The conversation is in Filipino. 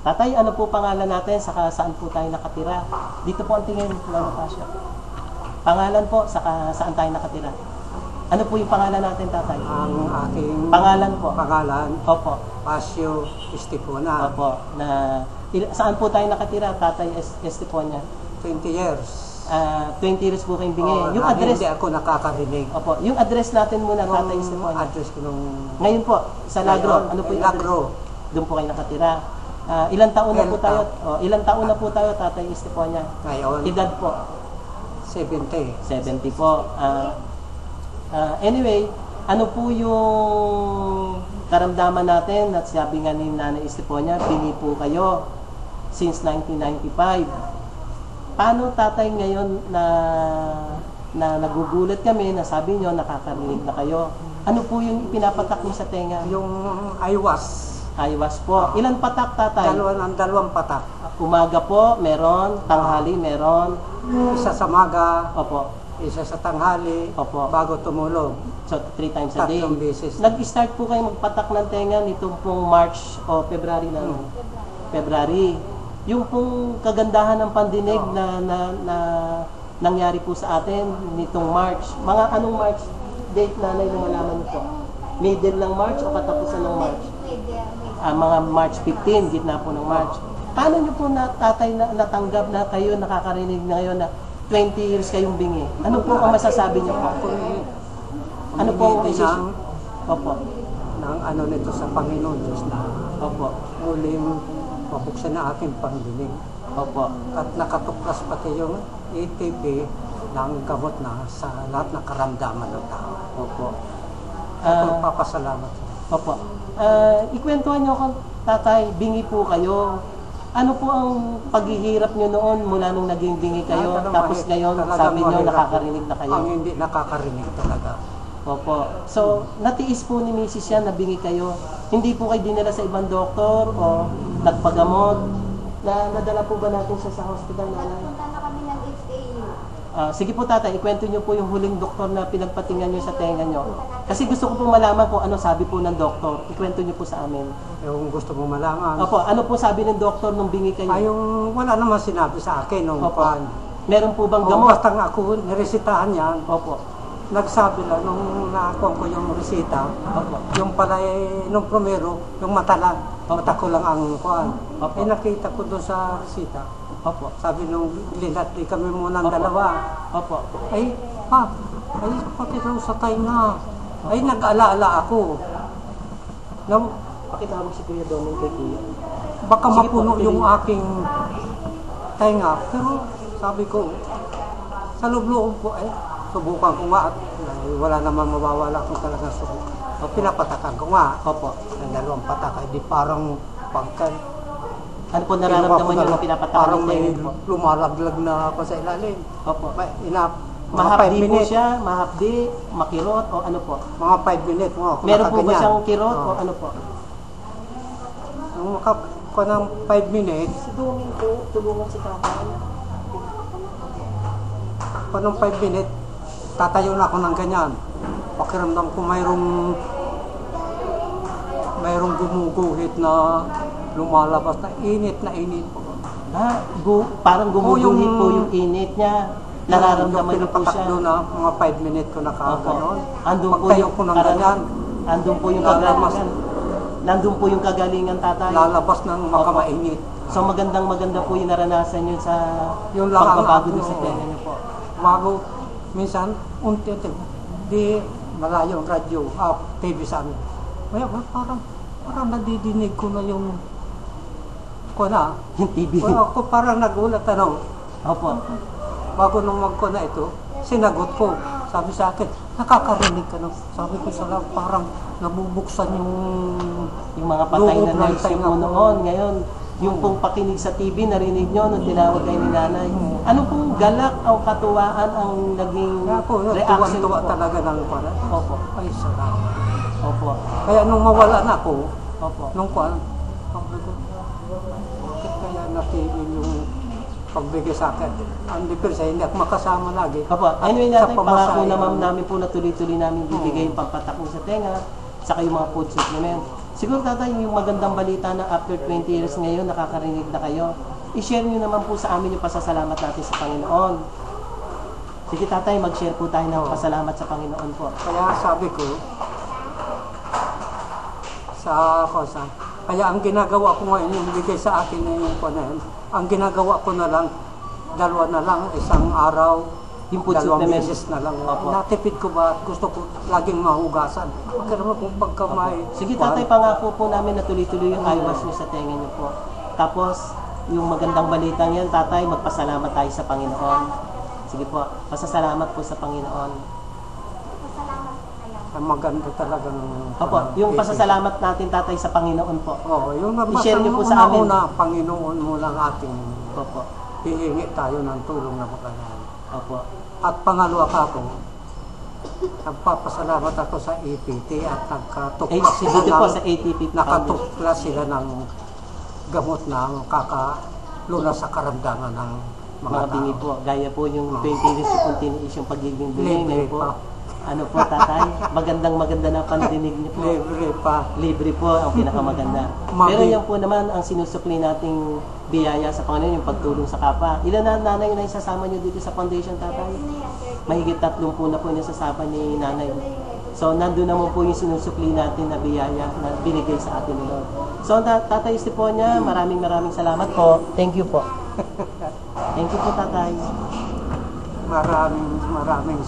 Tatay, ano po pangalan natin, saka saan po tayo nakatira? Dito po ang tingin, Lolo Pasio. Pangalan po, saka saan tayo nakatira? Ano po yung pangalan natin, tatay? Ang aking Pangalan po. pangalan, Opo. Pasio Estipona. Opo. Saan po tayo nakatira, Tatay Esteponia? 20 years. 20 years po kayong bingi. Oo, Yung address, hindi ako nakakarinig. opo, yung address natin muna, Tatay Yung Esteponia. address ko nung... Ngayon po, sa Lagro. Ano po yung Lagro. address? Doon po kayo nakatira. Ilang taon na po tayo? Ilang taon na po tayo, Tatay Esteponia? Ngayon, Edad po? 70. 70 po. Anyway, ano po yung karamdaman natin at sabi nga ni Nanay Esteponia, bingi po kayo since 1995. Paano, tatay, ngayon na nagugulat kami na sabi nyo nakakarinig na kayo? Ano po yung ipinapatak mo sa tenga? Yung IWAS. Aywas po. Ilan patak, tatay? Dalawang patak. Umaga po, meron. Tanghali, meron. Isa sa maga, Opo. isa sa tanghali, Opo. bago tumulog. So, 3 times a day. 3 beses. Nag-start po kayo magpatak ng tenga nitong pong March o February na. February. Yung pong kagandahan ng pandinig na nangyari po sa atin nitong March. Mga anong March date, nanay, lumalaman po? Middle ng March o katapusan ng March? Mga March 15, gitna po ng March. Paano nyo po tatay natanggap na kayo nakakarinig na ngayon na 20 years kayong bingi? Ano po ang masasabi nyo po? Ano po ang isip? Opo. Ng ano nito sa Panginoon Diyos na Opo. muling mabuksan na aking pandinig. Opo. At nakatuklas pati yung ATP ng gamot na sa lahat ng karamdaman ng tao. Opo. Papasalamat. Opo. Ikwentuhan nyo kung tatay, bingi po kayo. Ano po ang paghihirap nyo noon mula nung naging bingi kayo, tapos ngayon sabi nyo nakakarinig na kayo? Ang hindi nakakarinig talaga. Opo. So, natiis po ni Mrs. yan na bingi kayo. Hindi po kayo dinala sa ibang doktor o nagpagamot. Nadala po ba natin siya sa hospital? Nagpunta na kami ng HAU. Sige po, tatay, ikwento nyo po yung huling doktor na pinagpatingan nyo sa tenga nyo. Kasi gusto ko po malaman kung ano sabi po ng doktor. Ikwento nyo po sa amin. Yung gusto mo malaman. Opo, ano po sabi ng doktor nung bingi kayo? Yung wala naman sinabi sa akin nung Opo. kuwan. Meron po bang O gamot? basta nga ako niresitahan yan. Opo. Nagsabi lang nung nakuha ko yung resita. Opo. Yung pala nung primero, yung mata lang. Opo. Mata ko lang ang kuwan. Opo. Nakita ko doon sa resita. Opo. Sabi nung linat, kami muna ng Opo. dalawa. Opo. Ay, pati raw sa tainga. Ay, nag-alaala ako. Na, Pakitawag si Kuya Doming kay Kuya. baka Sige mapuno po, yung aking tainga. Pero sabi ko, sa loob-loob po, subukan ko nga. At wala namang mawawala kung talagang subukan. Pinapatakan ko nga. Opo. Ang dalawang patak, ay di parang pagka... Ano po nararamdaman nyo nung pinapatakan Parang ng may tenga po? lumalaglag na ako sa ilalim. Opo. Mga 5 Mahapdi po minutes. siya, mahapdi, makirot, o ano po? Mga 5 minutes. Meron po ba siyang kirot o ano po? Nung makakuha ng 5 minutes, Si Doming po, tulungan si tatay. pa nung 5 minutes, tatayo na ako ng ganyan. Pakiramdam ko mayroong gumuguhit na lumalabas na init po. Parang gumuguhit po yung init niya. Nararamdaman niyo po siya. Yung na mga 5 minutes ko nakaganon. Andun po Pagtayo yung ko ng ganyan, andun po yung Lalabas. kagalingan. Nandun po yung kagalingan, tatay. lalabas ng makamainit. So maganda po yung naranasan niyo sa Yung lang ang pagbabago ako, sa tenga niyo po. Bago, minsan, unti-unti, di malayo ang radyo, TV sa amin. Kaya parang nadidinig ko na yung Yung TV. Ako parang nagulat, Opo. bago nung magko na ito, sinagot ko. Sabi sa akin, nakakarinig ka na. Sabi ko sa parang nabubuksan Yung mga patay loob na ng nerves niyo tenga po ko. noon. Ngayon, yung pong pakinig sa TV, narinig nyo nung tinawag kayo ni nanay. Ano pong galak o katuwaan ang naging Kaya po, reaction tuwa po? talaga ng para. Opo. Ay, salamat. Opo. Kaya nung mawala na ako, Opo. nung sabi ko, bakit kaya natigil yung pagbigay sa akin? Ang diferensya, hindi ako makasama lagi. Opo. Anyway Sa natin, pamasahe, pangako naman namin po na tuloy-tuloy namin bibigay yung pampatak niyo sa tenga, saka yung mga food supplement. Siguro tatay, yung magandang balita na after 20 years ngayon, nakakarinig na kayo. I-share nyo naman po sa amin yung pasasalamat natin sa Panginoon. Sige tatay, mag-share po tayo ng pasalamat sa Panginoon po. Kaya sabi ko, kaya ang ginagawa ko ngayon, yung bigay sa akin na yung panahin, ang ginagawa ko na lang, 2 na lang, isang araw, Yung food 2 supplement. beses na lang. Opo. Natipid ko ba at gusto ko laging mahugasan. Pero kung pagka may... Sige tatay, pangako po namin na tuloy-tuloy yung eyewash nyo sa tenga nyo po. Tapos, yung magandang balitang yan, tatay, magpasalamat tayo sa Panginoon. Sige po, pasasalamat po sa Panginoon. Pasalamat po kayo. Ang maganda talaga ng... Opo, yung pasasalamat natin tatay sa Panginoon po. Oo, yung I-share niyo po sa amin. una, Panginoon mo lang ating Opo, hihingi tayo ng tulong na magandang. opo. At pangalawa ka ko, nagpapasalamat ako sa APT at nakatuklas sila Dito po ng, sa ATP Foundation. nakatuklas sila ng gamot na kakalula sa karamdaman ng mga Mga bingi tao. po. Gaya po yung 20 years to continuous yung pagiging bingi. Libre Ngayon po. pa. Ano po tatay? Maganda na pandinig niyo po. Libre pa. Libre po ang pinakamaganda. Pero yan po naman ang sinusukli nating biyaya sa Panginoon, yung pagtulong sa kapwa. Ilan na nanay na isasama niyo dito sa foundation, tatay? Mahigit 30 po na po yung sasama ni nanay. So, nandun naman po yung sinusukli natin na biyaya na binigay sa atin ni Lord. So, tatay Esteponia, maraming salamat po. Thank you po. Thank you po, tatay. Maraming